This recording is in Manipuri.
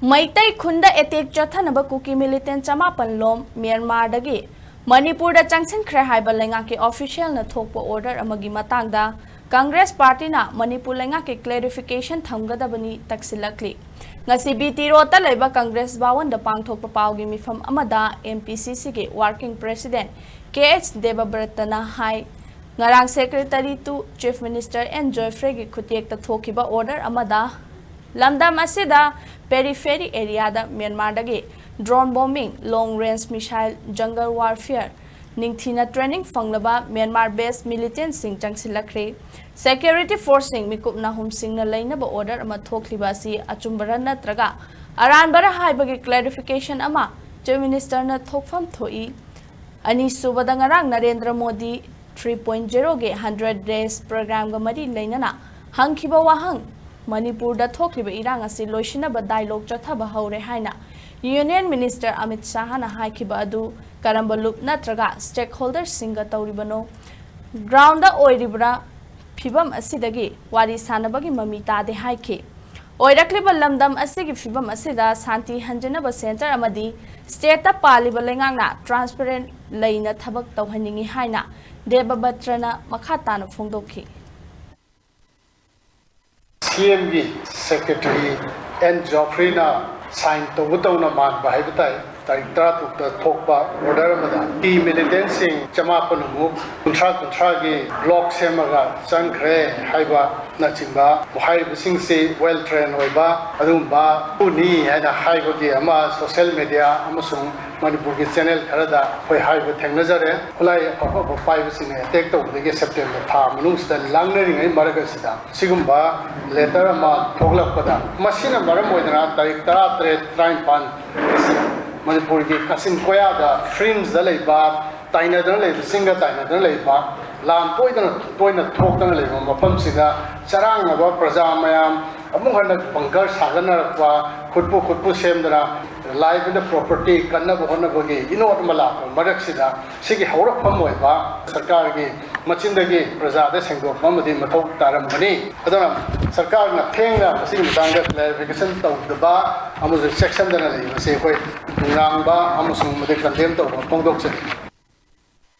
Maitai khunda etek chathanaba Kuki militant chamapan lom Myanmar dagi Manipur da changsinkhre haiba Leingak ki official na thokpa order amagi matangda Congress party na Manipur Leingak ki clarification Thamgadabani taksillakli ngasi BT rota leba Congress bawan da pangthokpa pawgi mifam amada Mpcc ki working president KH Devabratana hai ngarang secretary to chief minister and Joyfrey ki khutiek ta thokiba order amada Lamdam asida periphery area da Myanmar dagi drone bombing, long range missile, jungle warfare, ningthina training fanglaba Myanmar based militants sing changsinkhre security forcing mikupna hum sing na lainaba order ama thokliba si achumbara natraga aranbara haibagi clarification ama chief minister na thokfam thoi ani subada ngarang Narendra Modi 3.0 ge 100 days program ga mari lainana hangkhiba wahang Manipur da thokliba irang asi loishinaba dialogue chathaba haure haina Union Minister Amit Shah na haikiba adu karamba loop natraga stakeholders singa tauribano ground da oiribra phibam asidagi wari sanabagi mamita de haike oirakliba lamdam asigi phibam asida santi hanjanaba center amadi state ta paliba Leingak na transparent leina thabak tawhaningi haina Debabatrana makhatana phongdokhi CMB Secretary and Joffrey na sign to butauna man bahai batai tarik tara tukta thokpa order amada ki militants sing chamapan mu kuntra gi block semaga changsinkhre haiba na chingba mohai bising se well trained hoiba adumba uni haina haiba gi ama social media amasung Manipur ki channel kharada hoi haiba thengnajare khulai afa pai bising attack to de September tha manung sida langnari ngai maraga sida sigumba letter ama thoglakpada masina maram oidana tarik tara train Manipur ki kasin koya da fringe da leiba taina da leiba singa taina da leiba lam toina thok da leiba mapam sida charang na ba praja mayam amung hana bunker sagana rakwa khutpu semdara live in the property kanna bahona bagi inot mala marak sida sigi hawrak pham oiba sarkar gi machindagi praja da sengdok mamadi mathau taram bani adana sarkar na thengna sigi matanga clarification tawdaba amu section da leiba se koi rangba amusung made condemn to pongdok se